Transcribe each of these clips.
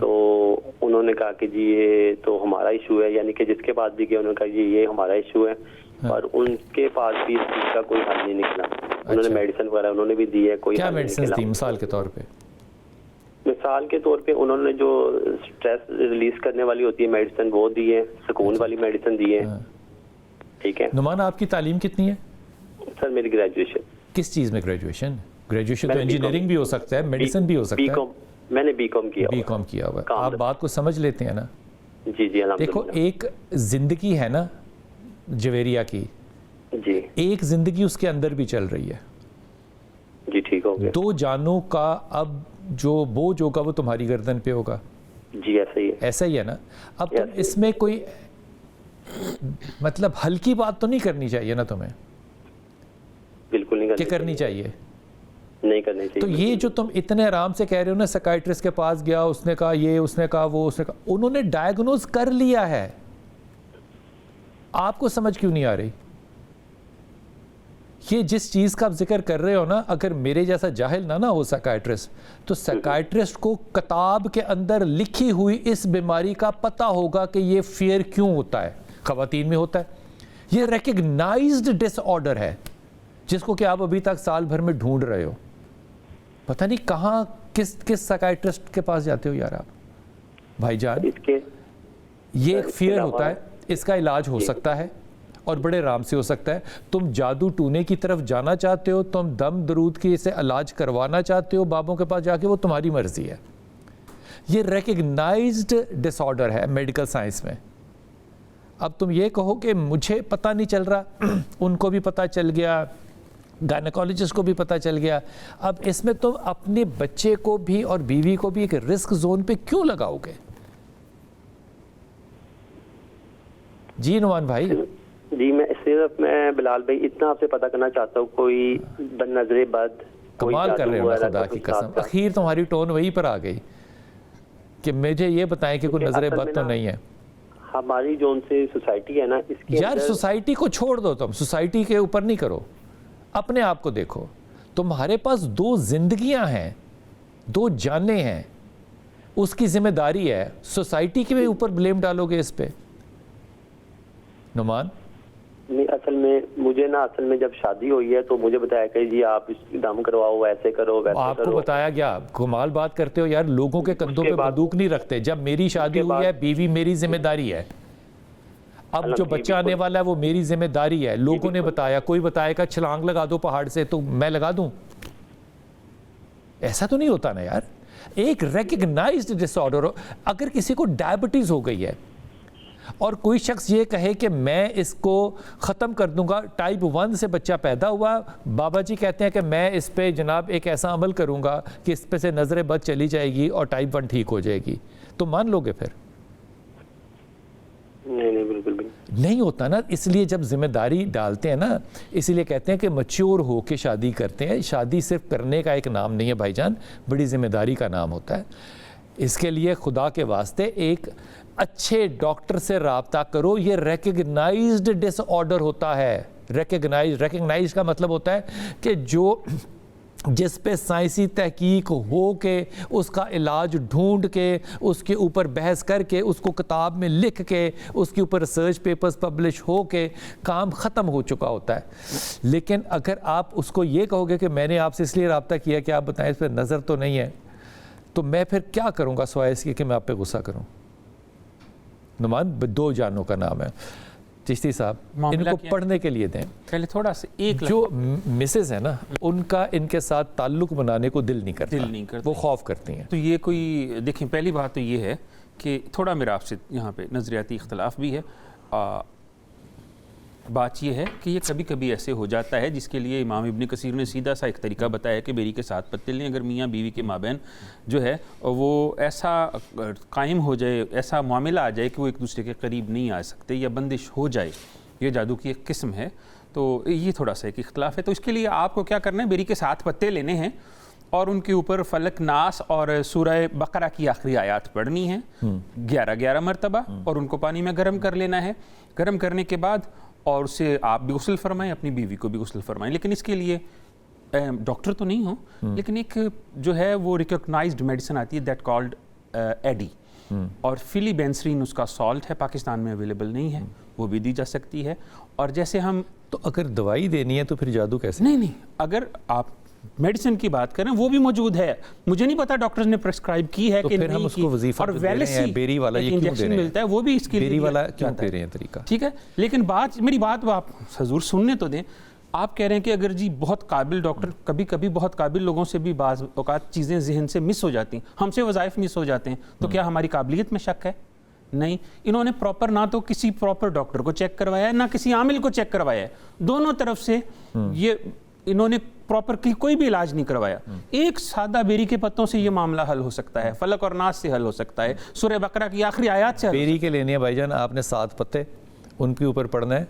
تو انہوں نے کہا کہ جی یہ تو ہمارا ایشو ہے, یعنی کہ جس کے پاس بھی گئے انہوں نے کہا جی یہ ہمارا ایشو ہے, اور ان کے پاس بھی اس چیز کا کوئی حل نہیں نکلا. انہوں نے میڈیسن وغیرہ انہوں نے بھی دی ہے, کوئی کیا حل نہیں میڈیسن نکلا. تھی مثال کے طور پہ؟ مثال کے طور پہ انہوں نے جو سٹریس ریلیز کرنے والی ہوتی ہے میڈیسن وہ دی ہے, سکون والی میڈیسن دی ہے. ٹھیک ہے. نعمان آپ کی تعلیم کتنی ہے؟ سر میری گریجویشن. کس چیز میں گریجویشن؟ گریجویشن تو انجینئرنگ بھی ہو سکتا ہے, میڈیسن بھی ہو سکتا ہے. میں نے بی کام کیا. بی کام کیا ہوا. آپ بات کو سمجھ لیتے ہیں نا؟ جی جی الحمدللہ. دیکھو ایک زندگی ہے نا جویریہ کی, جی ایک زندگی اس کے اندر بھی چل رہی ہے. جی ٹھیک ہو گیا. 2 جانوں کا اب جو بوجھ ہوگا وہ تمہاری گردن پہ ہوگا. جی ایسا ہی ہے. ایسا ہی ہے نا. اب تم اس میں کوئی مطلب ہلکی بات تو نہیں کرنی چاہیے نا تمہیں, بالکل نہیں کہ کرنی چاہیے. نہیں کرنی چاہیے. تو یہ جو تم اتنے آرام سے کہہ رہے ہو نا, سائیکائٹرسٹ کے پاس گیا, اس نے کہا یہ, اس نے کہا وہ, اس نے کہا, انہوں نے ڈائیگنوز کر لیا ہے. آپ کو سمجھ کیوں نہیں آ رہی؟ یہ جس چیز کا آپ ذکر کر رہے ہو نا, اگر میرے جیسا جاہل نہ ہو سائیکائٹرسٹ, تو سائیکائٹرسٹ کو کتاب کے اندر لکھی ہوئی اس بیماری کا پتہ ہوگا کہ یہ فیئر کیوں ہوتا ہے, خواتین میں ہوتا ہے. یہ ریکگنائزڈ ڈس آرڈر ہے جس کو کہ آپ ابھی تک سال بھر میں ڈھونڈ رہے ہو. پتہ نہیں کہاں کس سائیکائٹرسٹ کے پاس جاتے ہو یار آپ بھائی جان. یہ ایک فیئر ہوتا ہے, اس کا علاج ہو سکتا ہے اور بڑے آرام سے ہو سکتا ہے. تم جادو ٹونے کی طرف جانا چاہتے ہو, تم دم درود کی اسے علاج کروانا چاہتے ہو بابوں کے پاس جا کے, وہ تمہاری مرضی ہے. یہ ریکگنائزڈ ڈس آرڈر ہے میڈیکل سائنس میں. اب تم یہ کہو کہ مجھے پتہ نہیں چل رہا, ان کو بھی پتہ چل گیا, گائنیکالوجسٹ کو بھی پتہ چل گیا. اب اس میں تم اپنے بچے کو بھی اور بیوی کو بھی ایک رسک زون پہ کیوں لگاؤ گے؟ جی نعمان بھائی. جی میں بلال بھائی اتنا آپ سے پتہ کرنا چاہتا ہوں, کوئی نظر بد کمال کر رہے ہو نا خدا کی قسم, اخیر تمہاری ٹون وہی پر آ گئی کہ مجھے یہ بتائیں کہ کوئی نظر بد تو نہیں ہے. ہماری جو ان سے سوسائٹی ہے نا, اس کی یار سوسائٹی کو چھوڑ دو, تم سوسائٹی کے اوپر نہیں کرو, اپنے آپ کو دیکھو. تمہارے پاس 2 زندگیاں ہیں, 2 جانیں ہیں, اس کی ذمہ داری ہے. سوسائٹی کے اوپر بلیم ڈالو گے اس پہ نعمان؟ نہیں, اصل میں جب شادی ہوئی ہے تو مجھے بتایا کہ جی آپ دم کرواؤ, ایسے کرو ویسے کرو. آپ کو بتایا گیا؟ کمال بات کرتے ہو یار, لوگوں کے کندھوں پہ بندوق نہیں رکھتے. جب میری شادی ہوئی ہے, بیوی میری ذمہ داری ہے. اب جو بچہ آنے والا ہے وہ میری ذمہ داری ہے. لوگوں نے بتایا, کوئی بتائے گا چھلانگ لگا دو پہاڑ سے تو میں لگا دوں؟ ایسا تو نہیں ہوتا نا یار. ایک ریکگنائزڈ ڈس آرڈر ہو. اگر کسی کو ڈائبٹیز ہو گئی ہے اور کوئی شخص یہ کہے کہ میں اس کو ختم کر دوں گا, ٹائپ 1 سے بچہ پیدا ہوا, بابا جی کہتے ہیں کہ میں اس پہ جناب ایک ایسا عمل کروں گا کہ اس پہ سے نظر بد چلی جائے گی اور ٹائپ 1 ٹھیک ہو جائے گی, تو مان لو گے پھر؟ نہیں بالکل بھی نہیں ہوتا نا. اس لیے جب ذمہ داری ڈالتے ہیں نا, اسی لیے کہتے ہیں کہ میچور ہو کے شادی کرتے ہیں. شادی صرف کرنے کا ایک نام نہیں ہے بھائی جان, بڑی ذمہ داری کا نام ہوتا ہے. اس کے لیے خدا کے واسطے ایک اچھے ڈاکٹر سے رابطہ کرو. یہ ریکگنائزڈ ڈس آرڈر ہوتا ہے. ریکگنائز کا مطلب ہوتا ہے کہ جس پہ سائنسی تحقیق ہو کے, اس کا علاج ڈھونڈ کے, اس کے اوپر بحث کر کے, اس کو کتاب میں لکھ کے, اس کے اوپر ریسرچ پیپرز پبلش ہو کے کام ختم ہو چکا ہوتا ہے. لیکن اگر آپ اس کو یہ کہو گے کہ میں نے آپ سے اس لیے رابطہ کیا کہ آپ بتائیں اس پہ نظر تو نہیں ہے, تو میں پھر کیا کروں گا سوائے اس کی کہ میں آپ پہ غصہ کروں. نعمان 2 جانوں کا نام ہے. چشتی صاحب ان کو پڑھنے کے لیے دیں. پہلے تھوڑا سا ایک جو مسز ہے نا, ان کا ان کے ساتھ تعلق بنانے کو دل نہیں کرتا, وہ خوف کرتی ہیں. تو یہ کوئی دیکھیں, پہلی بات تو یہ ہے کہ تھوڑا میرا آپ سے یہاں پہ نظریاتی اختلاف بھی ہے. بات یہ ہے کہ یہ کبھی کبھی ایسے ہو جاتا ہے جس کے لیے امام ابن کثیر نے سیدھا سا ایک طریقہ بتایا کہ بیری کے 7 پتے لیں. اگر میاں بیوی کے مابین جو ہے وہ ایسا قائم ہو جائے, ایسا معاملہ آ جائے کہ وہ ایک دوسرے کے قریب نہیں آ سکتے یا بندش ہو جائے, یہ جادو کی ایک قسم ہے. تو یہ تھوڑا سا ایک اختلاف ہے. تو اس کے لیے آپ کو کیا کرنا ہے, بیری کے 7 پتے لینے ہیں اور ان کے اوپر فلک ناس اور سورہ بقرہ کی آخری آیات پڑھنی ہیں 11 مرتبہ, اور ان کو پانی میں گرم کر لینا ہے. گرم کرنے کے بعد اور اسے آپ بھی غسل فرمائیں, اپنی بیوی کو بھی غسل فرمائیں. لیکن اس کے لیے ڈاکٹر تو نہیں ہوں, لیکن ایک جو ہے وہ ریکگنائزڈ میڈیسن آتی ہے دیٹ کالڈ ایڈی اور فلی بینسرین اس کا سالٹ ہے، پاکستان میں اویلیبل نہیں ہے، وہ بھی دی جا سکتی ہے. اور جیسے ہم تو اگر دوائی دینی ہے تو پھر جادو کیسے؟ نہیں، اگر آپ میڈیسن کی بات کریں وہ بھی موجود ہے. مجھے نہیں پتا ڈاکٹرز نے پرسکرائب کی ہے کہ پھر ہم اس کو وظیفہ اور دے رہے ہیں بیری والا یہ کیوں دے انجیکشن رہے ہیں؟ ملتا ہے وہ بھی اس کے لیے بیری والا کیوں دے رہے ہیں طریقہ؟ ٹھیک ہے، لیکن میری بات آپ حضور سننے تو دیں. آپ کہہ رہے ہیں کہ اگر جی بہت قابل ڈاکٹر، کبھی کبھی بہت قابل لوگوں سے بھی بعض اوقات چیزیں ذہن سے مس ہو جاتی ہیں، ہم سے وظائف مس ہو جاتے ہیں، تو کیا ہماری قابلیت میں شک ہے؟ نہیں. انہوں نے پراپر نہ تو کسی پراپر ڈاکٹر کو چیک کروایا ہے، نہ کسی عامل کو چیک کروایا ہے. دونوں طرف سے یہ انہوں نے پراپر کوئی بھی علاج نہیں کروایا. ایک سادہ بیری کے پتوں سے یہ معاملہ حل ہو سکتا ہے، فلق اور ناس سے حل ہو سکتا ہے، سورہ بقرہ کی آخری آیات سے. بیری کے لینے ہیں بھائی جان آپ نے 7 پتے، ان کے اوپر پڑھنا ہے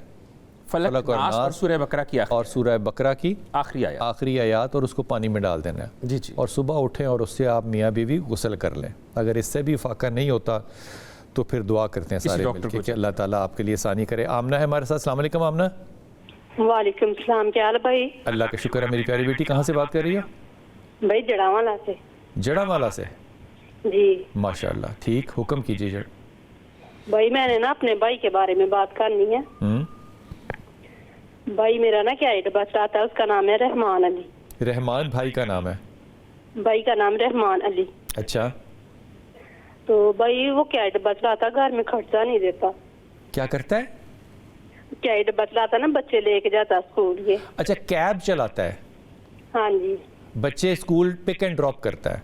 فلق ناس اور سورہ بقرہ کی اور سورہ بقرہ کی آخری آیات، اور اس کو پانی میں ڈال دینا ہے. جی اور صبح اٹھیں اور اس سے آپ میاں بیوی غسل کر لیں. اگر اس سے بھی فاقہ نہیں ہوتا تو پھر دعا کرتے ہیں سارے مل کے کہ اللہ تعالیٰ آپ کے لیے آسانی کرے. آمنہ ہے ہمارے ساتھ. السلام علیکم آمنہ. وعلیکم السلام. کیا حال ہے بھائی؟ اللہ کا شکر ہے. میری پیاری بیٹی کہاں سے بات کر رہی ہے؟ بھائی جڑاوالا سے. جڑاوالا سے؟ جی ماشاءاللہ. ٹھیک، حکم کیجیے. جڑ بھائی میں نے نا اپنے بھائی کے بارے میں بات کرنی ہے. بھائی میرا نا کیا ایڈ بچ رہا تھا، اس کا نام ہے رحمان علی. رحمان بھائی کا نام ہے؟ بھائی کا نام رحمان علی. اچھا. تو بھائی وہ کیا ایڈ بچ رہا تھا، گھر میں خرچہ نہیں دیتا. کیا کرتا ہے؟ کیا ایڈ بچ رہا تھا نا، بچے لے کے جاتا اسکول. یہ اچھا کیب چلاتا ہے؟ ہاں جی. بچے اسکول پک اینڈ ڈراپ کرتا ہے؟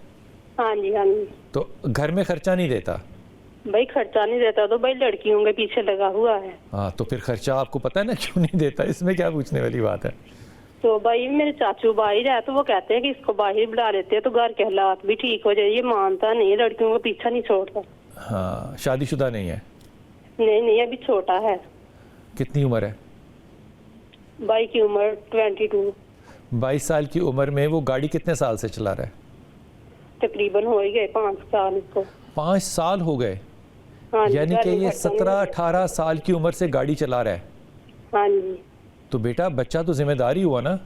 ہاں جی ہاں جی. تو گھر میں خرچہ نہیں دیتا؟ بھائی خرچہ نہیں دیتا تو بھائی لڑکیوں کے پیچھے لگا ہوا ہے. ہاں تو پھر خرچہ آپ کو پتہ ہے نا کیوں نہیں دیتا، اس میں کیا پوچھنے والی بات ہے؟ تو بھائی میرے چاچو باہر ہے تو وہ کہتے ہیں کہ اس کو باہر بلا لیتے ہیں تو گھر کے حالات بھی ٹھیک ہو جائے. یہ مانتا نہیں، لڑکیوں کا پیچھا نہیں چھوڑتا. ہاں. شادی شدہ نہیں ہے؟ نہیں ابھی چھوٹا ہے. کتنی عمر ہے؟ بھائی کی عمر 22. 22 سال کی عمر میں وہ گاڑی کتنے سال سے چلا رہا ہے؟ تقریباً ہو ہی گئے 5 سال اس کو. 5 سال ہو گئے؟ یعنی کہ یہ 17-18 سال کی عمر سے گاڑی چلا رہا ہے؟ ہاں جی. تو بیٹا بچہ تو ذمہ داری ہوا نا؟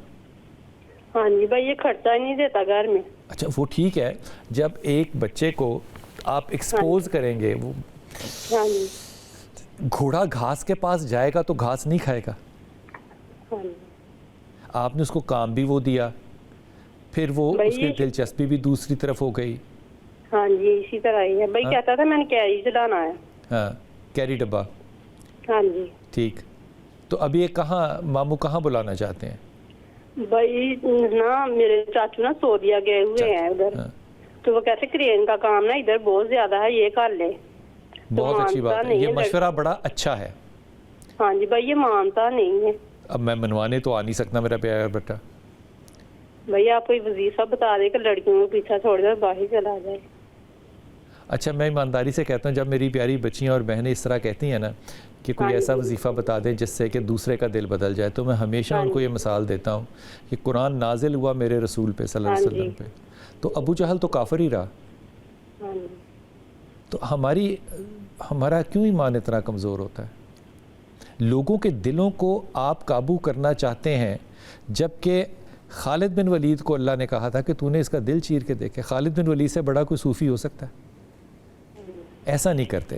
ہاں جی بھائی یہ خرچہ ہی نہیں دیتا گھر میں. اچھا وہ ٹھیک ہے، جب ایک بچے کو آپ ایکسپوز کریں گے، وہ گھوڑا گھاس کے پاس جائے گا تو گھاس نہیں کھائے گا. آپ نے اس کو کام بھی وہ دیا، پھر وہ اس کی دلچسپی بھی دوسری طرف ہو گئی. ہاں جی اسی طرح ہی ہے. بھائی کہتا تھا میں نے کیری چلانا ہے. ہاں کیری ڈبہ. ہاں جی. ٹھیک. تو اب یہ کہاں ماموں کہاں بلانا چاہتے ہیں؟ بھائی نا میرے چاچو نا سعودیہ گئے ہوئے ہیں ادھر، تو وہ کہتے کرین کا کام نا ادھر بہت زیادہ ہے، یہ کر لے. بہت اچھی بات ہے، یہ مشورہ بڑا اچھا ہے. ہاں جی بھائی یہ مانتا نہیں ہے. اب میں منوانے تو آ نہیں سکتا میرا پیارا بیٹا. بھائی آپ کوئی وظیفہ بتا دے کہ لڑکیوں کو پیچھا چھوڑ دے باہر چلا جائے. اچھا میں ایمانداری سے کہتا ہوں، جب میری پیاری بچیاں اور بہنیں اس طرح کہتی ہیں نا کہ کوئی ایسا وظیفہ بتا دیں جس سے کہ دوسرے کا دل بدل جائے، تو میں ہمیشہ ان کو یہ مثال دیتا ہوں کہ قرآن نازل ہوا میرے رسول پہ صلی اللہ علیہ وسلم پہ، تو ابو جہل تو کافر ہی رہا. تو ہمارا کیوں ایمان اتنا کمزور ہوتا ہے؟ لوگوں کے دلوں کو آپ قابو کرنا چاہتے ہیں، جبکہ خالد بن ولید کو اللہ نے کہا تھا کہ تو نے اس کا دل چیر کے دیکھے. خالد بن ولید سے بڑا کوئی صوفی ہو سکتا ہے؟ ایسا نہیں کرتے،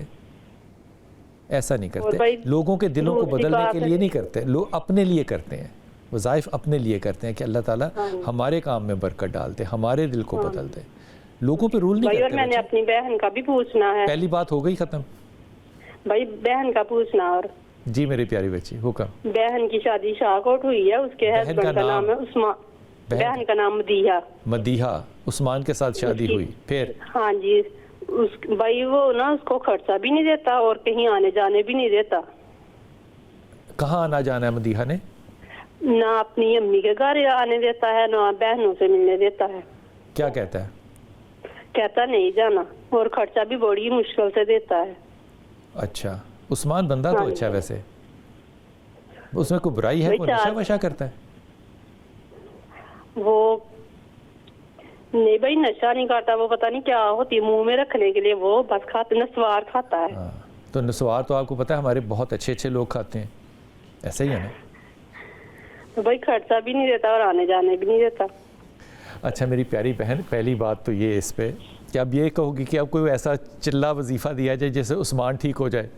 ایسا نہیں کرتے. لوگوں کے دلوں کو بدلنے کے لیے نہیں کرتے، لوگ اپنے لیے کرتے ہیں. وظائف اپنے لیے کرتے ہیں کہ اللہ تعالیٰ ہمارے کام میں برکت ڈالتے، ہمارے دل کو بدل دے. لوگوں پہ رول نہیں کرتے. میں نے اپنی بہن کا بھی پوچھنا ہے. پہلی بات ہو گئی ختم. بھائی بہن کا پوچھنا. اور جی میری پیاری بچی حکم. بہن کی شادی شاہکوٹ ہوئی ہے، اس کے ہسبینڈ کا نام ہے عثمان، بہن کا نام مدیحہ. مدیحہ عثمان کے ساتھ شادی ہوئی. پھر ہاں جی بھائی وہ نا اس کو خرچہ بھی نہیں دیتا اور کہیں آنے جانے بھی نہیں دیتا. کہاں آنا جانا ہے مدیحہ نے؟ نہ اپنی امی کے گھر آنے دیتا ہے، نہ بہنوں سے ملنے دیتا ہے. کیا کہتا ہے؟ کہتا نہیں جانا، اور خرچہ بھی بڑی مشکل سے دیتا ہے. اچھا عثمان بندہ تو اچھا ہے ویسے، اس میں کوئی برائی ہے؟ وہ نشہ وشہ کرتا ہے؟ وہ نہیں بھائی نشہ نہیں کرتا، وہ پتہ نہیں کیا ہوتی ہے منہ میں رکھنے کے لیے، وہ بس کھاتا نسوار کھاتا ہے. تو نسوار تو آپ کو پتہ ہے ہمارے بہت اچھے اچھے لوگ کھاتے ہیں، ایسا ہی ہے نا؟ تو بھائی خرچہ بھی نہیں دیتا اور آنے جانے بھی نہیں دیتا. اچھا میری پیاری بہن، پہلی بات تو یہ اس پہ کہ اب یہ کہو گی کہ اب کوئی ایسا چلا وظیفہ دیا جائے جیسے عثمان ٹھیک ہو جائے.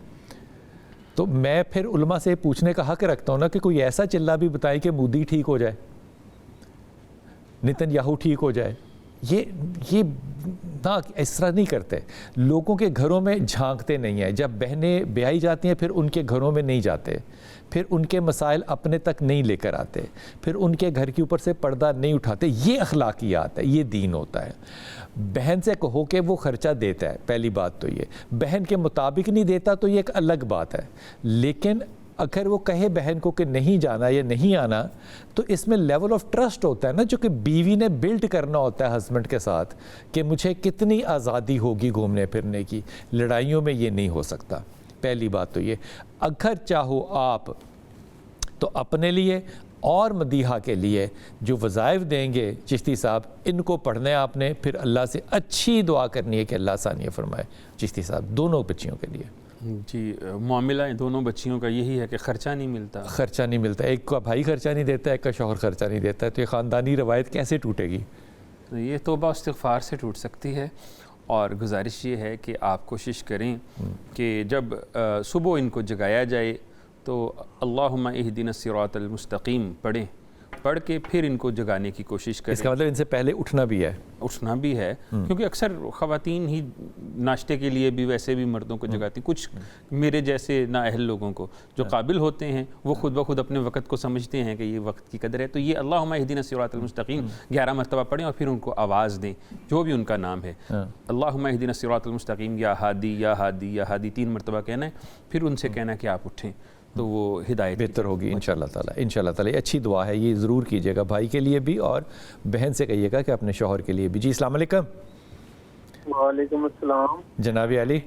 تو میں پھر علماء سے پوچھنے کا حق رکھتا ہوں نا کہ کوئی ایسا چلا بھی بتائیں کہ مودی ٹھیک ہو جائے, نتن یاہو ٹھیک ہو جائے. یہ نہ اس طرح نہیں کرتے. لوگوں کے گھروں میں جھانکتے نہیں ہیں. جب بہنیں بیائی جاتی ہیں پھر ان کے گھروں میں نہیں جاتے, پھر ان کے مسائل اپنے تک نہیں لے کر آتے, پھر ان کے گھر کے اوپر سے پردہ نہیں اٹھاتے. یہ اخلاقیات ہے, یہ دین ہوتا ہے. بہن سے کہو کہ وہ خرچہ دیتا ہے, پہلی بات تو یہ. بہن کے مطابق نہیں دیتا تو یہ ایک الگ بات ہے, لیکن اگر وہ کہے بہن کو کہ نہیں جانا یا نہیں آنا تو اس میں لیول آف ٹرسٹ ہوتا ہے نا, جو کہ بیوی نے بلڈ کرنا ہوتا ہے ہسبینڈ کے ساتھ, کہ مجھے کتنی آزادی ہوگی گھومنے پھرنے کی. لڑائیوں میں یہ نہیں ہو سکتا. پہلی بات تو یہ. اگر چاہو آپ تو اپنے لیے اور مدیحہ کے لیے جو وظائف دیں گے چشتی صاحب, ان کو پڑھنا ہے آپ نے, پھر اللہ سے اچھی دعا کرنی ہے کہ اللہ ثانیہ فرمائے چشتی صاحب دونوں بچیوں کے لیے. جی, معاملہ دونوں بچیوں کا یہی ہے کہ خرچہ نہیں ملتا. خرچہ نہیں ملتا. ایک کا بھائی خرچہ نہیں دیتا, ایک کا شوہر خرچہ نہیں دیتا ہے, تو یہ خاندانی روایت کیسے ٹوٹے گی؟ یہ توبہ استغفار سے ٹوٹ سکتی ہے. اور گزارش یہ ہے کہ آپ کوشش کریں کہ جب صبح ان کو جگایا جائے تو اللہم اہدنا الصراط المستقیم پڑھ کے پھر ان کو جگانے کی کوشش کریں. اس کا مطلب ان سے پہلے اٹھنا بھی ہے کیونکہ اکثر خواتین ہی ناشتے کے لیے بھی ویسے بھی مردوں کو جگاتی. کچھ میرے جیسے نااہل لوگوں کو جو قابل ہوتے ہیں وہ خود بخود اپنے وقت کو سمجھتے ہیں کہ یہ وقت کی قدر ہے, تو یہ اللہم اہدنا الصراط المستقیم 11 مرتبہ پڑھیں اور پھر ان کو آواز دیں جو بھی ان کا نام ہے. اللہم اہدنا الصراط المستقیم یا ہادی یا ہادی یا ہادی 3 مرتبہ کہنا ہے, پھر ان سے کہنا ہے کہ آپ اٹھیں, تو وہ ہدایت بہتر ہوگی انشاءاللہ تعالیٰ. انشاءاللہ تعالیٰ یہ اچھی دعا ہے, یہ ضرور کیجیے گا بھائی کے لیے بھی اور بہن سے کہیے گا کہ اپنے شوہر کے لیے بھی. جی السلام علیکم. وعلیکم السلام. جناب علی.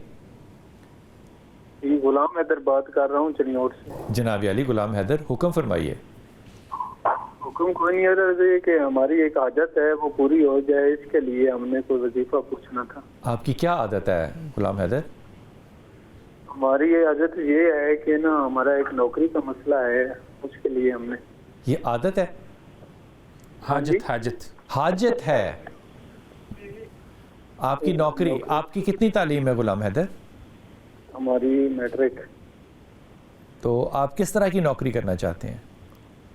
جی غلام حیدر بات کر رہا ہوں چنیوٹ سے. جناب علی غلام حیدر, حکم فرمائیے. حکم کوئی نہیں ہے کہ ہماری ایک عادت ہے وہ پوری ہو جائے, اس کے لیے ہم نے کوئی وظیفہ پوچھنا تھا. آپ کی کیا عادت ہے غلام حیدر؟ ہماری یہ عادت یہ ہے کہ نا ہمارا ایک نوکری کا مسئلہ ہے, اس کے لیے ہم نے. یہ عادت ہے؟ حاجت ہے آپ کی نوکری. آپ کی کتنی تعلیم ہے غلام حیدر؟ ہماری میٹرک. تو آپ کس طرح کی نوکری کرنا چاہتے ہیں؟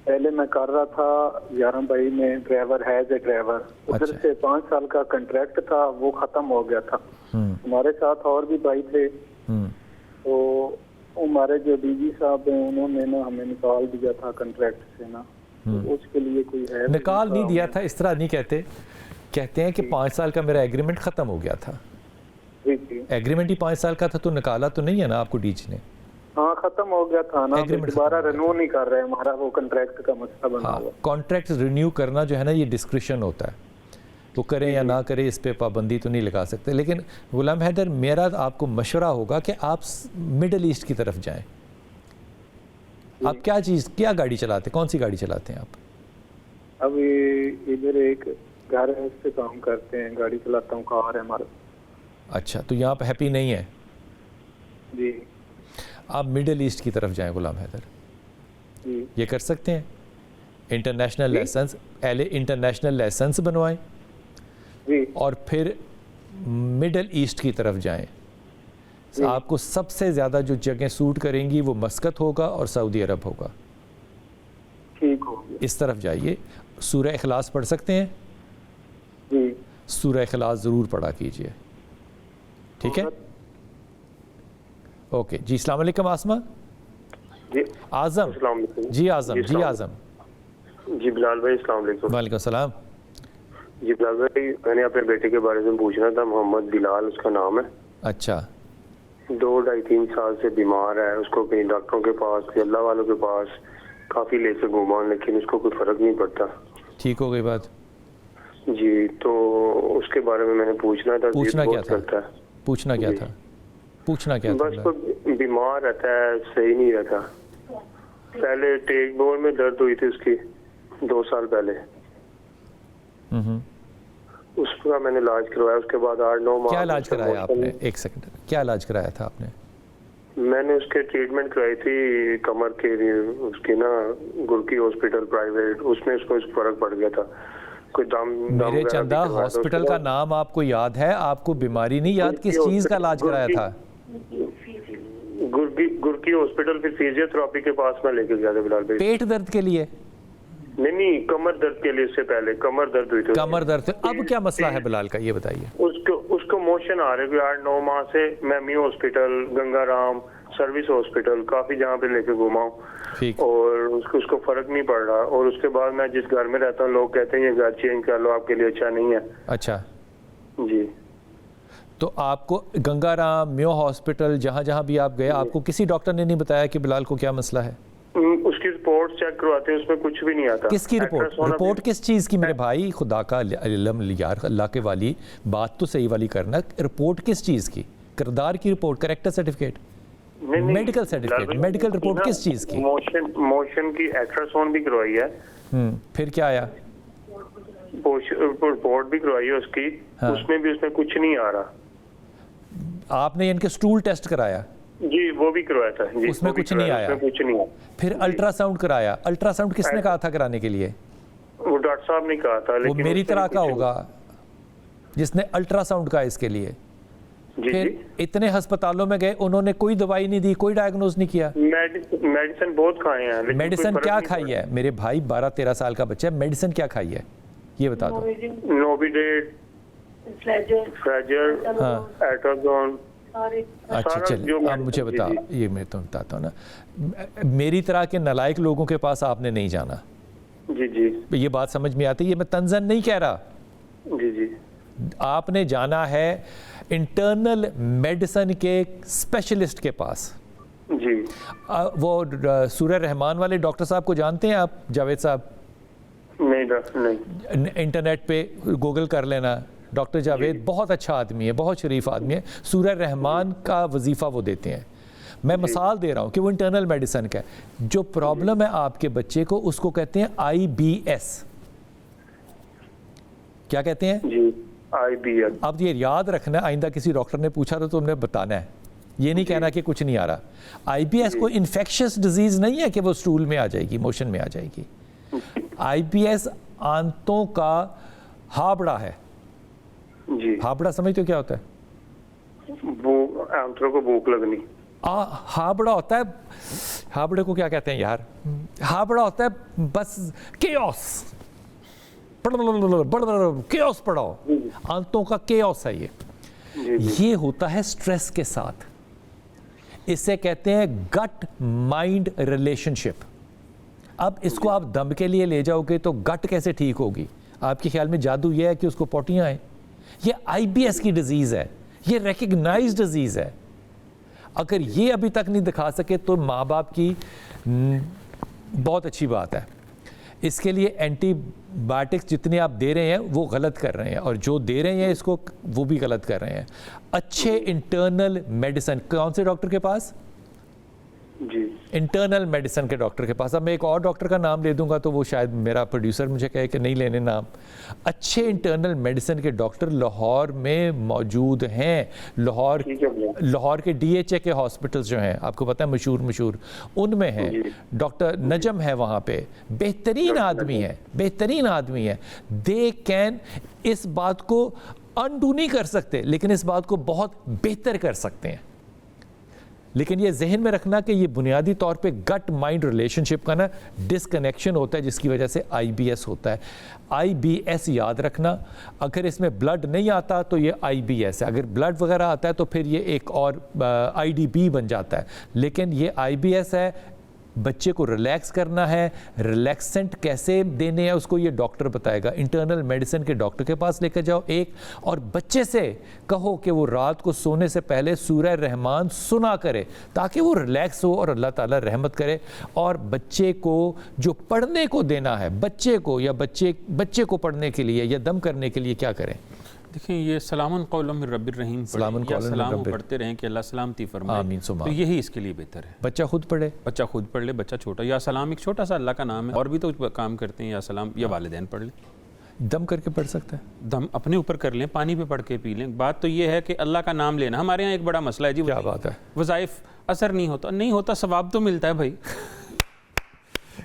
پہلے میں کر رہا تھا 11/22 میں ڈرائیور ایز اے ڈرائیور. ادھر سے 5 سال کا کنٹریکٹ تھا, وہ ختم ہو گیا تھا. ہمارے ساتھ اور بھی بھائی تھے, تو ہمارے جو ڈی جی صاحب ہیں انہوں نے نا ہمیں نکال دیا تھا کنٹریکٹ سے نا. اس کے لیے کوئی ہے؟ نکال نہیں دیا تھا, اس طرح نہیں کہتے. کہتے ہیں کہ 5 سال کا میرا ایگریمنٹ ختم ہو گیا تھا. ایگریمنٹ ہی 5 سال کا تھا, تو نکالا تو نہیں ہے نا آپ کو ڈی جی نے؟ ہاں ختم ہو گیا تھا نا, دوبارہ رینیو نہیں کر رہے, ہمارا وہ کنٹریکٹ کا مسئلہ بنا ہوا. کانٹریکٹ رینیو کرنا جو ہے نا یہ ڈسکریشن ہوتا ہے, وہ کریں یا نہ کریں اس پہ پابندی تو نہیں لگا سکتے. لیکن غلام حیدر میرا آپ کو مشورہ ہوگا کہ آپ مڈل ایسٹ کی طرف جائیں. آپ کیا گاڑی چلاتے ہیں, کون سی گاڑی چلاتے ہیں آپ؟ اب ادھر ایک گھر ہے اس پہ کام کرتے ہیں, گاڑی چلاتا ہوں, کار ہے ہمارا. اچھا, تو یہاں پہ ہیپی نہیں ہے؟ جی. آپ مڈل ایسٹ کی طرف جائیں غلام حیدر. جی یہ کر سکتے ہیں. انٹرنیشنل لائسنس, پہلے انٹرنیشنل لائسنس بنوائیں اور پھر مڈل ایسٹ کی طرف جائیں. آپ کو سب سے زیادہ جو جگہیں سوٹ کریں گی وہ مسقط ہوگا اور سعودی عرب ہوگا. ٹھیک ہو گیا. اس طرف جائیے. سورہ اخلاص پڑھ سکتے ہیں؟ جی. سورہ اخلاص ضرور پڑھا کیجئے, ٹھیک ہے؟ اوکے جی. السلام علیکم آسمہ. جی اعظم. السلام علیکم. جی اعظم. جی اعظم. جی بلال بھائی السلام علیکم. وعلیکم السلام. جی بلال بھائی میں نے اپنے بیٹے کے بارے میں پوچھنا تھا. محمد بلال اس کا نام ہے. اچھا. 2-2.5-3 سال سے بیمار ہے. اس کو کہیں ڈاکٹروں کے پاس, اللہ والوں کے پاس کافی لے سے گھوما, لیکن اس کو کوئی فرق نہیں پڑتا. ٹھیک ہو گئی بات؟ جی, تو اس کے بارے میں نے پوچھنا تھا. پوچھنا کیا تھا؟ پوچھنا کیا تھا؟ پوچھنا کیا تھا؟ بس بیمار رہتا ہے, صحیح نہیں رہتا. پہلے ٹیک بور میں درد ہوئی تھی اس کی 2 سال پہلے. اس کا میں نے علاج کروایا. اس کے بعد 8-9 ماہ. کیا علاج کرایا آپ نے؟ ایک سیکنڈ, کیا علاج کرایا تھا آپ نے؟ میں نے اس کے ٹریٹمنٹ کرائی تھی کمر کے, اس کی نا گرکی ہاسپٹل پرائیویٹ, اس میں اس کو فرق پڑ گیا تھا. کوئی دم میرے چندہ ہاسپٹل کا نام آپ کو یاد ہے؟ آپ کو بیماری نہیں یاد کس چیز کا علاج کرایا تھا؟ گرکی ہاسپٹل، پھر فیزیوتھراپی کے پاس میں لے کے گیا تھا بلال بھائی. پیٹ درد کے لیے؟ نہیں، کمر درد کے لیے. اس سے پہلے کمر درد ہوئی تھی. کمر درد. اب کیا مسئلہ ہے بلال کا یہ بتائیے؟ اس کو موشن آ رہے کوئی 8-9 ماہ سے. میں Mayo hospital, Ganga Ram service hospital, کافی جہاں پہ لے کے گھوما ہوں اور اس کو فرق نہیں پڑ رہا. اور اس کے بعد میں جس گھر میں رہتا ہوں لوگ کہتے ہیں یہ گھر چینج کر لو، آپ کے لیے اچھا نہیں ہے. اچھا جی. تو آپ کو گنگا رام، میو ہاسپٹل، جہاں جہاں بھی آپ گئے، آپ کو کسی ڈاکٹر نے نہیں بتایا کہ بلال کو کیا مسئلہ ہے؟ اس کی رپورٹ چیک کرواتے ہیں، اس میں کچھ بھی نہیں آتا. کس کی رپورٹ؟ رپورٹ کس چیز کی میرے بھائی؟ خدا کا علم یار، اللہ کے والی، بات تو صحیح والی کرنا. رپورٹ کس چیز کی؟ کردار کی report, character certificate, medical certificate, medical report کس چیز کی؟ موشن کی الٹراساؤنڈ بھی کروائی ہے. پھر کیا آیا؟ رپورٹ بھی کروائی ہے اس کی. اس میں کچھ نہیں آ رہا. آپ نے ان کے سٹول ٹیسٹ کرایا؟ جی وہ بھی کروایا تھا. اس میں کچھ نہیں آیا. پھر الٹرا ساؤنڈ کرایا؟ الٹرا ساؤنڈ کس نے کہا تھا کرانے کے لیے؟ وہ ڈاکٹر صاحب نے کہا تھا. وہ میری طرح کا ہوگا جس نے الٹرا ساؤنڈ کہا اس کے لیے. پھر اتنے ہسپتالوں میں گئے، انہوں نے کوئی دوائی نہیں دی، کوئی ڈائگنوز نہیں کیا. میڈیسن بہت کھائے ہیں. میڈیسن کیا کھائی ہے میرے بھائی؟ 12-13 سال کا بچہ ہے، میڈیسن کیا کھائی ہے یہ بتا دو. نوبیڈیٹ، فریجر، ایٹازون. اچھا چلیں اب مجھے بتا، یہ میں تو بتاتا ہوں نا، میری طرح کے نالائق لوگوں کے پاس آپ نے نہیں جانا. جی جی یہ بات سمجھ میں آتی ہے، یہ میں طنزاً نہیں کہہ رہا. جی جی. آپ نے جانا ہے انٹرنل میڈیسن کے اسپیشلسٹ کے پاس. جی. وہ سورہ رحمان والے ڈاکٹر صاحب کو جانتے ہیں آپ؟ جاوید صاحب؟ نہیں. انٹرنیٹ پہ گوگل کر لینا، ڈاکٹر جاوید بہت اچھا آدمی ہے، بہت شریف آدمی ہے. سورہ رحمان کا وظیفہ وہ دیتے ہیں. میں مثال دے رہا ہوں کہ وہ انٹرنل میڈیسن کا ہے. جو پرابلم ہے آپ کے بچے کو، اس کو کہتے ہیں IBS. کیا کہتے ہیں؟ جی IBS. اب یہ یاد رکھنا، آئندہ کسی ڈاکٹر نے پوچھا تو تم نے بتانا ہے، یہ نہیں کہنا کہ کچھ نہیں آ رہا. IBS کوئی انفیکشس ڈیزیز نہیں ہے کہ وہ سٹول میں آ جائے گی، موشن میں آ جائے گی. IBS آنتوں کا ہابڑا ہے. جی. ہابڑا سمجھتے ہو کیا ہوتا ہے؟ آنتوں کو بھوک لگنی. ہابڑا ہوتا ہے، ہابڑے کو کیا کہتے ہیں یار؟ ہابڑا ہوتا ہے بس کیوس، کیوس پڑاؤ. آنتوں کا کیوس ہے یہ ہوتا ہے سٹریس کے ساتھ. اسے کہتے ہیں گٹ مائنڈ ریلیشن شپ. اب اس کو آپ دم کے لیے لے جاؤ گے تو گٹ کیسے ٹھیک ہوگی؟ آپ کے خیال میں جادو یہ ہے کہ اس کو پوٹیاں آئیں؟ یہ IBS کی ڈیزیز ہے، یہ ریکگنائز ڈیزیز ہے. اگر یہ ابھی تک نہیں دکھا سکے تو ماں باپ کی بہت اچھی بات ہے. اس کے لیے اینٹی بایوٹکس جتنے آپ دے رہے ہیں وہ غلط کر رہے ہیں، اور جو دے رہے ہیں اس کو وہ بھی غلط کر رہے ہیں. اچھے انٹرنل میڈیسن کون سے ڈاکٹر کے پاس؟ جی. انٹرنل میڈیسن کے ڈاکٹر کے پاس. اب میں ایک اور ڈاکٹر کا نام لے دوں گا تو وہ شاید میرا پروڈیوسر مجھے کہے کہ نہیں لینے نام. اچھے انٹرنل میڈیسن کے ڈاکٹر لاہور میں موجود ہیں. لاہور کے DHA کے ہاسپٹلز جو ہیں آپ کو پتہ ہے مشہور ان میں ہیں. ڈاکٹر نجم ہے وہاں پہ، بہترین آدمی ہے. دے کین اس بات کو انڈو نہیں کر سکتے لیکن اس بات کو بہت بہتر کر سکتے ہیں. لیکن یہ ذہن میں رکھنا کہ یہ بنیادی طور پہ گٹ مائنڈ ریلیشن شپ کا نا ڈسکنیکشن ہوتا ہے، جس کی وجہ سے IBS ہوتا ہے. IBS یاد رکھنا. اگر اس میں بلڈ نہیں آتا تو یہ IBS ہے، اگر بلڈ وغیرہ آتا ہے تو پھر یہ ایک اور IDB بن جاتا ہے. لیکن یہ IBS ہے. بچے کو ریلیکس کرنا ہے، ریلیکسنٹ کیسے دینے ہیں اس کو یہ ڈاکٹر بتائے گا. انٹرنل میڈیسن کے ڈاکٹر کے پاس لے کے جاؤ ایک، اور بچے سے کہو کہ وہ رات کو سونے سے پہلے سورہ رحمان سنا کرے تاکہ وہ ریلیکس ہو اور اللہ تعالیٰ رحمت کرے. اور بچے کو جو پڑھنے کو دینا ہے، بچے کو یا بچے کو پڑھنے کے لیے یا دم کرنے کے لیے کیا کریں؟ دیکھیں یہ سلام قولا من رب الرحیم، سلام پڑھتے رہیں کہ اللہ سلامتی فرمائے. آمین. تو یہی اس کے لیے بہتر ہے. بچہ خود پڑھے، بچہ چھوٹا. یا سلام ایک چھوٹا سا اللہ کا نام ہے، اور بھی تو کام کرتے ہیں. یا سلام یا والدین پڑھ لیں. دم کر کے پڑھ سکتا ہے، دم اپنے اوپر کر لیں، پانی پہ پڑھ کے پی لیں. بات تو یہ ہے کہ اللہ کا نام لینا ہمارے ہاں ایک بڑا مسئلہ ہے جی. کیا بات ہے؟ وظائف اثر نہیں ہوتا ثواب تو ملتا ہے بھائی.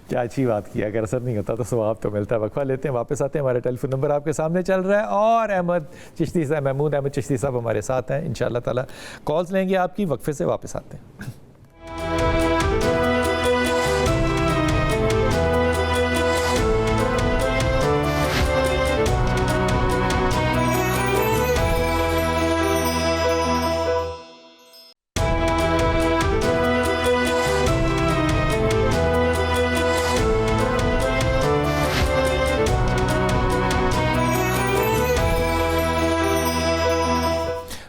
کیا اچھی بات کی, اگر اثر نہیں ہوتا تو ثواب تو ملتا ہے. وقفہ لیتے ہیں, واپس آتے ہیں. ہمارا ٹیلی فون نمبر آپ کے سامنے چل رہا ہے, اور احمد چشتی صاحب, محمود احمد چشتی صاحب ہمارے ساتھ ہیں. انشاءاللہ تعالیٰ کالز لیں گے آپ کی. وقفے سے واپس آتے ہیں.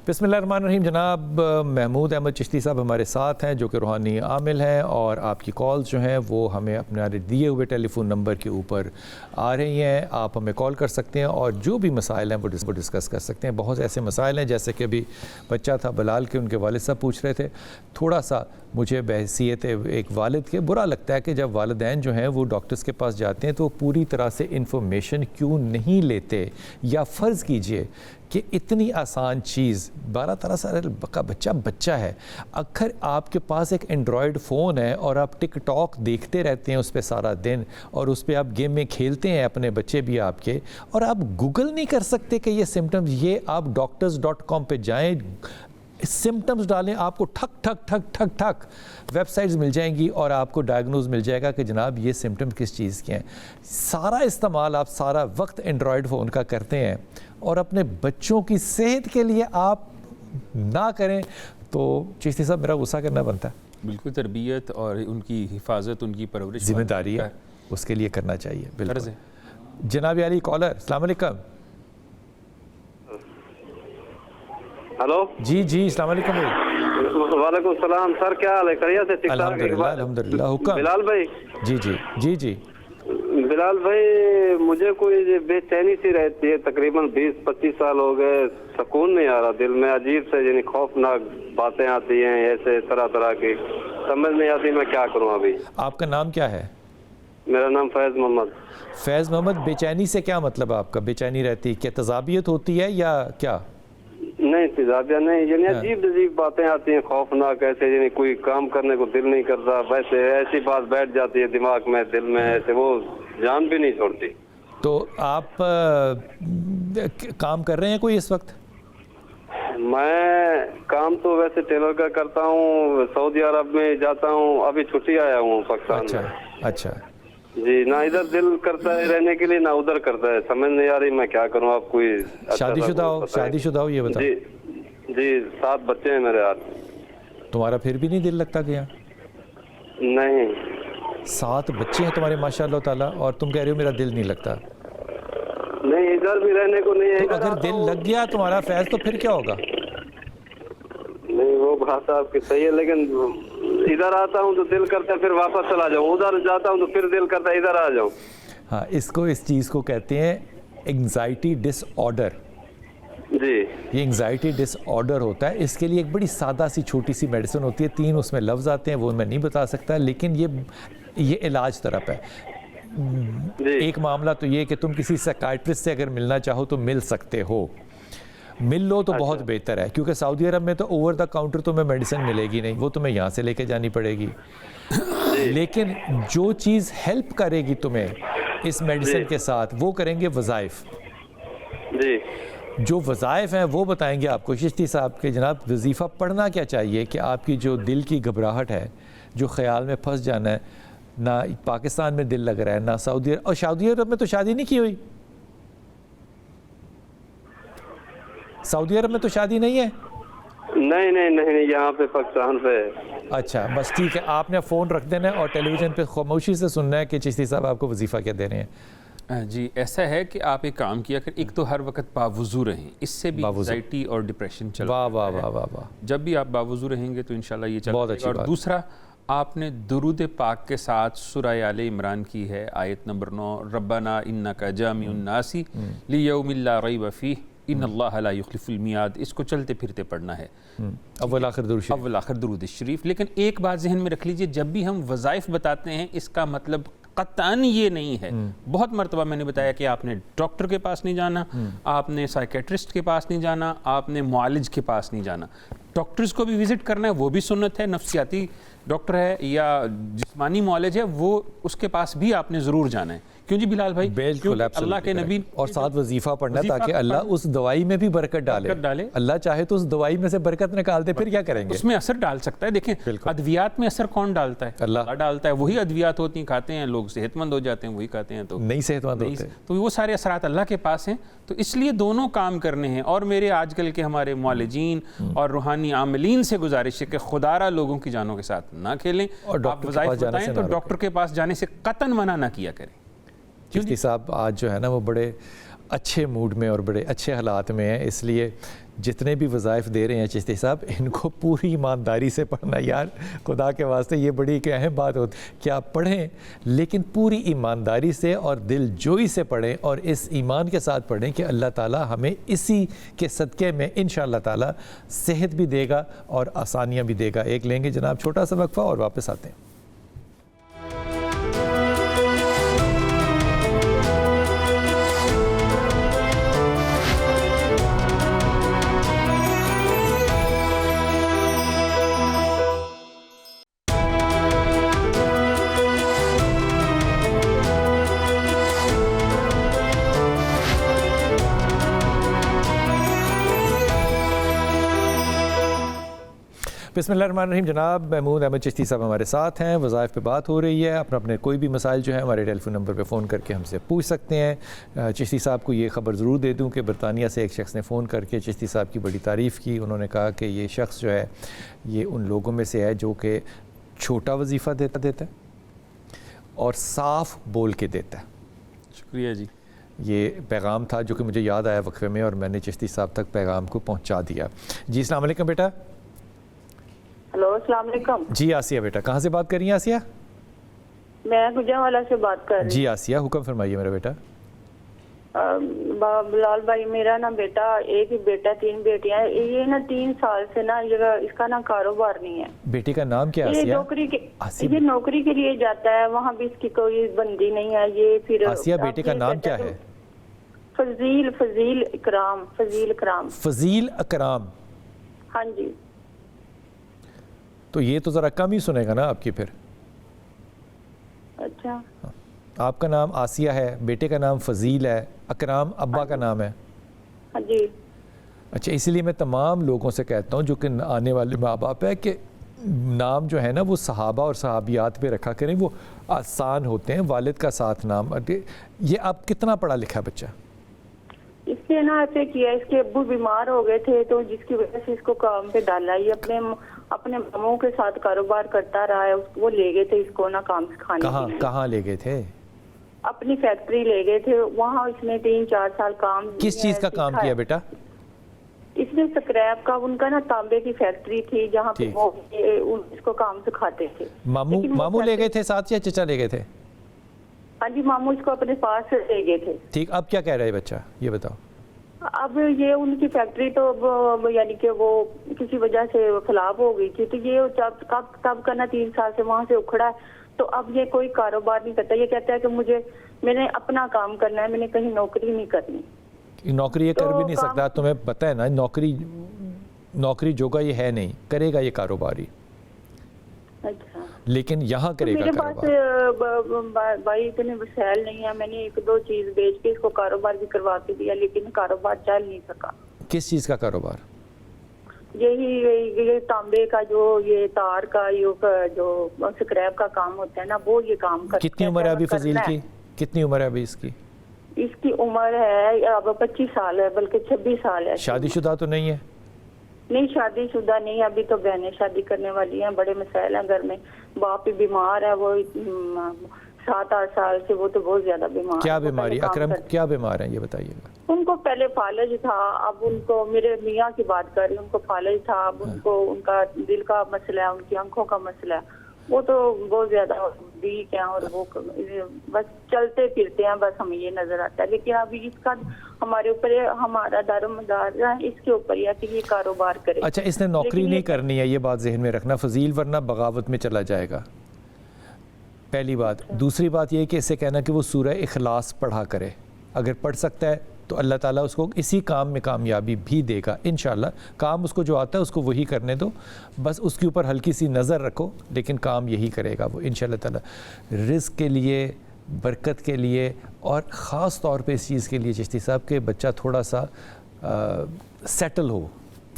بسم اللہ الرحمن الرحیم. جناب محمود احمد چشتی صاحب ہمارے ساتھ ہیں, جو کہ روحانی عامل ہیں, اور آپ کی کالز جو ہیں وہ ہمیں اپنے دیے ہوئے ٹیلی فون نمبر کے اوپر آ رہی ہیں. آپ ہمیں کال کر سکتے ہیں اور جو بھی مسائل ہیں وہ ڈسکس کر سکتے ہیں. بہت ایسے مسائل ہیں, جیسے کہ ابھی بچہ تھا بلال کے, ان کے والد صاحب پوچھ رہے تھے. تھوڑا سا مجھے بحیثیت ایک والد کے برا لگتا ہے کہ جب والدین جو ہیں وہ ڈاکٹرز کے پاس جاتے ہیں تو پوری طرح سے انفارمیشن کیوں نہیں لیتے, یا فرض کیجئے کہ اتنی آسان چیز 12-13 سال کا بچہ ہے, اگر آپ کے پاس ایک اینڈرائڈ فون ہے اور آپ ٹک ٹاک دیکھتے رہتے ہیں اس پہ سارا دن, اور اس پہ آپ گیم میں کھیلتے ہیں, اپنے بچے بھی آپ کے, اور آپ گوگل نہیں کر سکتے کہ یہ سمٹمز, یہ آپ doctors.com پہ جائیں, سمٹمز ڈالیں, آپ کو ٹھک ٹھک ٹھک ٹھک ٹھک ویب سائٹس مل جائیں گی اور آپ کو ڈائگنوز مل جائے گا کہ جناب یہ سمٹم کس چیز کے ہیں. سارا استعمال آپ سارا وقت اینڈرائڈ فون کا کرتے ہیں اور اپنے بچوں کی صحت کے لیے آپ نہ کریں, تو چشتی صاحب میرا غصہ کرنا بنتا ہے. بالکل, تربیت اور ان کی حفاظت, ان کی پرورش ذمہ داری ہے, اس کے لیے کرنا چاہیے. بالکل. جناب علی کالر, السلام علیکم. ہلو جی جی السلام علیکم بھائی. وعلیکم السلام سر, کیا حال ہے؟ خیریت سے؟ الحمدللہ الحمدللہ. حکم. بلال بھائی. جی جی جی جی بلال بھائی, مجھے کوئی بے چینی سی رہتی ہے, تقریباً 20-25 سال ہو گئے, سکون نہیں آ رہا دل میں, عجیب سے یعنی خوفناک باتیں آتی ہیں, ایسے طرح طرح کی, سمجھ نہیں آتی میں کیا کروں. ابھی آپ کا نام کیا ہے؟ میرا نام فیض محمد. فیض محمد, بے چینی سے کیا مطلب ہے آپ کا؟ بے چینی رہتی کیا تذابیت ہوتی ہے یا کیا؟ نہیں تجابیہ نہیں, یعنی عجیب عجیب باتیں آتی ہیں, خوفناک, ایسے یعنی کوئی کام کرنے کو دل نہیں کرتا, ویسے ایسی بات بیٹھ جاتی ہے دماغ میں, دل میں, ایسے وہ جان بھی نہیں چھوڑتی. تو آپ کام کر رہے ہیں کوئی اس وقت؟ میں کام تو ویسے ٹیلر کا کرتا ہوں, سعودی عرب میں جاتا ہوں, ابھی چھٹی آیا ہوں پاکستان میں. اچھا اچھا جی, نہ ادھر دل کرتا ہے رہنے کے لیے, نہ ادھر کرتا ہے, سمجھ نہیں آ رہی میں کیا کروں. آپ کوئی شادی شدہ ہو یہ بتاؤ؟ جی جی 7 بچے ہیں میرے ہاتھ. تمہارا پھر بھی نہیں دل لگتا گیا؟ نہیں. 7 بچے ہیں تمہارے ماشاء اللہ تعالیٰ, اور تم کہہ رہے ہو میرا دل نہیں لگتا. نہیں ادھر بھی رہنے کو نہیں ہے. تو اگر دل لگ گیا تمہارا فیض تو پھر کیا ہوگا؟ نہیں وہ بات آپ کی صحیح ہے, لیکن ادھر آتا ہوں تو دل کرتا ہے پھر واپس چلا جاؤں, ادھر جاتا ہوں تو پھر دل کرتا ہے ادھر آ جاؤں. ہاں, اس چیز کو کہتے ہیں انگزائٹی ڈس آرڈر. جی, یہ انگزائٹی ڈس آرڈر ہوتا ہے. اس کے لیے ایک بڑی سادہ سی چھوٹی سی میڈیسن ہوتی ہے, 3 اس میں لفظ آتے ہیں, وہ میں نہیں بتا سکتا, لیکن یہ علاج طرف ہے. ایک معاملہ تو یہ کہ تم کسی سائیکائٹرسٹ سے اگر ملنا چاہو تو مل سکتے ہو, مل لو تو بہت بہتر ہے, کیونکہ سعودی عرب میں تو اوور دا کاؤنٹر تمہیں میڈیسن ملے گی نہیں, وہ تمہیں یہاں سے لے کے جانی پڑے گی. لیکن جو چیز ہیلپ کرے گی تمہیں اس میڈیسن کے ساتھ, وہ کریں گے وظائف. جی, جو وظائف ہیں وہ بتائیں گے آپ کو چشتی صاحب کے. جناب وظیفہ پڑھنا کیا چاہیے کہ آپ کی جو دل کی گھبراہٹ ہے, جو خیال میں پھنس جانا ہے, نہ پاکستان میں دل لگ رہا ہے, نہ سعودی عرب, اور سعودی عرب میں تو شادی نہیں کی ہوئی, سعودی عرب میں تو شادی نہیں ہے. نہیں یہاں پہ پاکستان پہ. اچھا بس ٹھیک ہے, آپ نے فون رکھ دینا ہے اور ٹیلی ویژن پہ خاموشی سے سننا ہے کہ چشتی صاحب آپ کو وظیفہ کیا دے رہے ہیں. جی ایسا ہے کہ آپ ایک کام کیا کر, ایک تو ہر وقت باوضو رہیں, اس سے بھی انزائٹی اور ڈپریشن چل رہا ہے. واہ واہ واہ واہ, جب بھی آپ باوضو رہیں گے تو انشاءاللہ یہ چلے گا. اور دوسرا, آپ نے درود پاک کے ساتھ سورہ آل عمران کی ہے, آیت نمبر 9, ربنا انکا جامع الناس لیوم لا ریب فیہ ان اللہ لا یخلف المیعاد. اس کو چلتے پھرتے پڑھنا ہے, اول آخر درود شریف. لیکن ایک بات ذہن میں رکھ لیجئے, جب بھی ہم وظائف بتاتے ہیں اس کا مطلب قطعاً یہ نہیں ہے. بہت مرتبہ میں نے بتایا کہ آپ نے ڈاکٹر کے پاس نہیں جانا, آپ نے سائیکیٹرسٹ کے پاس نہیں جانا, آپ نے معالج کے پاس نہیں جانا. ڈاکٹرز کو بھی وزٹ کرنا ہے, وہ بھی سنت ہے. نفسیاتی ڈاکٹر ہے یا جسمانی معالج ہے, وہ اس کے پاس بھی آپ نے ضرور جانا ہے. کیوں جی بلال بھائی؟ بالکل اللہ کے نبی, اور ساتھ وظیفہ پڑھنا تاکہ اللہ اس دوائی میں بھی برکت ڈالے. اللہ چاہے تو اس دوائی میں سے برکت نکال دے, پھر کیا کریں گے؟ اس میں اثر ڈال سکتا ہے. دیکھیں ادویات میں اثر کون ڈالتا ہے؟ اللہ ڈالتا ہے. وہی ادویات ہوتی ہیں, کھاتے ہیں لوگ صحت مند ہو جاتے ہیں, وہی کھاتے ہیں تو نہیں صحت مند ہوتے. تو وہ سارے اثرات اللہ کے پاس ہیں. تو اس لیے دونوں کام کرنے ہیں. اور میرے آج کل کے ہمارے معالجین اور روحانی عاملین سے گزارش ہے کہ خدارہ لوگوں کی جانوں کے ساتھ نہ کھیلیں. آپ وظائف بتائیں تو ڈاکٹر کے پاس جانے سے قطعاً منع نہ کیا کریں. چشتی صاحب آج جو ہے نا وہ بڑے اچھے موڈ میں اور بڑے اچھے حالات میں ہیں, اس لیے جتنے بھی وظائف دے رہے ہیں چشتی صاحب, ان کو پوری ایمانداری سے پڑھنا. یار خدا کے واسطے یہ بڑی ایک اہم بات ہوتی کہ آپ پڑھیں لیکن پوری ایمانداری سے اور دل جوئی سے پڑھیں, اور اس ایمان کے ساتھ پڑھیں کہ اللہ تعالیٰ ہمیں اسی کے صدقے میں انشاءاللہ تعالیٰ صحت بھی دے گا اور آسانیاں بھی دے گا. ایک لیں گے جناب چھوٹا سا وقفہ اور واپس آتے ہیں. بسم اللہ الرحمن الرحیم. جناب محمود احمد چشتی صاحب ہمارے ساتھ ہیں, وظائف پہ بات ہو رہی ہے. اپنے کوئی بھی مسائل جو ہے ہمارے ٹیلی فون نمبر پہ فون کر کے ہم سے پوچھ سکتے ہیں. چشتی صاحب کو یہ خبر ضرور دے دوں کہ برطانیہ سے ایک شخص نے فون کر کے چشتی صاحب کی بڑی تعریف کی. انہوں نے کہا کہ یہ شخص جو ہے یہ ان لوگوں میں سے ہے جو کہ چھوٹا وظیفہ دیتا ہے اور صاف بول کے دیتا ہے. شکریہ جی. یہ پیغام تھا جو کہ مجھے یاد آیا وقفے میں, اور میں نے چشتی صاحب تک پیغام کو پہنچا دیا. جی السلام علیکم بیٹا. ہلو السلام علیکم. جی آسیہ بیٹا, کہاں سے بات کر رہی ہیں آسیہ؟ میں گجرانوالہ سے بات کر رہی ہوں. جی آسیہ حکم فرمائیے میرا بیٹا. بلال بھائی میرا نا بیٹا, ایک ہی بیٹا 3 بیٹیاں, یہ نا 3 سال سے نا اس کا نا کاروبار نہیں ہے. بیٹی کا نام کیا ہے؟ یہ نوکری کے لیے جاتا ہے, وہاں بھی اس کی کوئی بندی نہیں ہے. یہ پھر آسیہ بیٹے کا نام کیا ہے؟ فضیل اکرام. فضیل اکرام. ہاں جی. تو یہ تو ذرا کم ہی سنے گا نا آپ کی پھر. اچھا. آپ کا نام آسیہ ہے, بیٹے کا نام فضیل ہے, اکرام ابا کا نام ہے. ہاں جی. اچھا, اسی لیے میں تمام لوگوں سے کہتا ہوں جو کہ آنے والے ماں باپ ہے کہ نام جو ہے نا وہ صحابہ اور صحابیات پہ رکھا کریں, وہ آسان ہوتے ہیں. والد کا ساتھ نام. یہ آپ کتنا پڑھا لکھا بچہ؟ اس نے نا ایسے کیا, اس کے ابو بیمار ہو گئے تھے تو جس کی وجہ سے اس کو کام پہ ڈالا. یہ اپنے ماموں کے ساتھ کاروبار کرتا رہا ہے. وہ لے گئے تھے اس کو نا کام سکھانے کے لیے. کہاں لے گئے تھے؟ اپنی فیکٹری لے گئے تھے, وہاں اس نے 3-4 سال کام. کس چیز کا کام کیا بیٹا؟ اس نے سکریپ کا, ان کا نا تانبے کی فیکٹری تھی جہاں پہ وہ اس کو کام سکھاتے تھے. ماموں لے گئے تھے ساتھ یا چچا لے گئے تھے؟ ہاں جی, ماموں اس کو اپنے پاس لے گئے تھے. ٹھیک, اب کیا کہہ رہا ہے بچہ یہ بتاؤ. اب یہ ان کی فیکٹری تو یعنی کہ وہ کسی وجہ سے خراب ہو گئی تھی, تو یہ تب کا نا 3 سال سے وہاں سے اکھڑا ہے. تو اب یہ کوئی کاروبار نہیں کرتا. یہ کہتا ہے کہ میں نے اپنا کام کرنا ہے, میں نے کہیں نوکری نہیں کرنی. نوکری یہ کر بھی نہیں سکتا, تمہیں پتہ ہے نا. نوکری جوگا یہ ہے نہیں, کرے گا یہ کاروباری. اچھا. لیکن یہاں کرے گا کاروبار. میرے پاس بھائی اتنے وسائل نہیں ہیں. میں نے 1-2 چیز بیچ کے اس کو کاروبار بھی کروا کے دیا, لیکن کاروبار چل نہیں سکا. کس چیز کا کاروبار؟ یہی تانبے کا, جو یہ تار کا جو سکریپ کا کام ہوتا ہے نا, وہ یہ کام کرتا ہے. کتنی عمر ہے ابھی فضیل کی؟ کتنی عمر ہے ابھی اس کی؟ اس کی عمر ہے اب 25 سال ہے, بلکہ 26 سال ہے. شادی شدہ تو نہیں ہے؟ نہیں شادی شدہ نہیں. ابھی تو بہنیں شادی کرنے والی ہیں. بڑے مسائل ہیں گھر میں. باپ بھی بیمار ہے, وہ 7-8 سال سے وہ تو بہت زیادہ بیمار. کیا بیماری اکرم, کیا بیمار ہیں یہ بتائیے گا. ان کو پہلے فالج تھا, اب ان کو, میرے میاں کی بات کر رہی ہوں, ان کو فالج تھا. اب ان کا دل کا مسئلہ ہے, ان کی آنکھوں کا مسئلہ ہے. وہ تو بہت زیادہ ویک ہیں اور وہ بس چلتے پھرتے ہیں, بس ہمیں یہ نظر آتا ہے. لیکن ابھی اس کا ہمارے اوپر ہمارا دار و مدار اس کے اوپر ہے کہ یہ کاروبار کرے. اچھا, اس نے نوکری نہیں کرنی ہے, یہ بات ذہن میں رکھنا فضیل, ورنہ بغاوت میں چلا جائے گا. پہلی بات. دوسری بات یہ کہ اسے کہنا کہ وہ سورہ اخلاص پڑھا کرے, اگر پڑھ سکتا ہے تو اللہ تعالیٰ اس کو اسی کام میں کامیابی بھی دے گا انشاءاللہ. کام اس کو جو آتا ہے اس کو وہی کرنے دو, بس اس کے اوپر ہلکی سی نظر رکھو, لیکن کام یہی کرے گا وہ انشاءاللہ تعالیٰ. رزق کے لیے, برکت کے لیے, اور خاص طور پہ اس چیز کے لیے چشتی صاحب کہ بچہ تھوڑا سا سیٹل ہو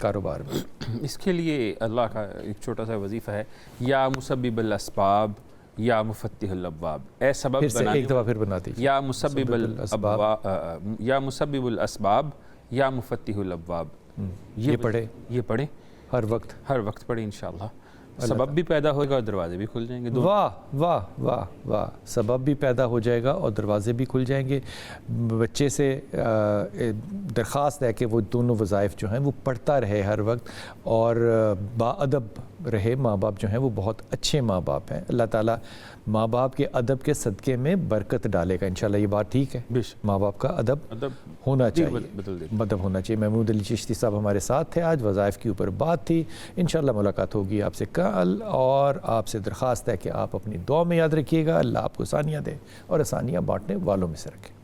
کاروبار میں. اس کے لیے اللہ کا ایک چھوٹا سا وظیفہ ہے, یا مسبب الاسباب یا مفتح الابواب. اے سبب بنانے, ایک دفعہ پھر بنا دیجیے. یا مسبب الاسباب یا مسبب الاسباب یا مفتح الابواب. یہ پڑھے, یہ پڑھیں ہر وقت, ہر وقت پڑھیں انشاءاللہ. سبب بھی پیدا ہوگا اور دروازے بھی کھل جائیں گے. واہ واہ واہ واہ, سبب بھی پیدا ہو جائے گا اور دروازے بھی کھل جائیں گے. بچے سے درخواست ہے کہ وہ دونوں وظائف جو ہیں وہ پڑھتا رہے ہر وقت, اور باادب رہے. ماں باپ جو ہیں وہ بہت اچھے ماں باپ ہیں. اللہ تعالیٰ ماں باپ کے ادب کے صدقے میں برکت ڈالے گا انشاءاللہ. یہ بات ٹھیک ہے, ماں باپ کا ادب ہونا چاہیے, ادب ہونا چاہیے. محمود علی چشتی صاحب ہمارے ساتھ تھے آج, وظائف کے اوپر بات تھی. انشاءاللہ ملاقات ہوگی آپ سے کل, اور آپ سے درخواست ہے کہ آپ اپنی دعا میں یاد رکھیے گا. اللہ آپ کو آسانیاں دے اور آسانیاں بانٹنے والوں میں سے رکھے.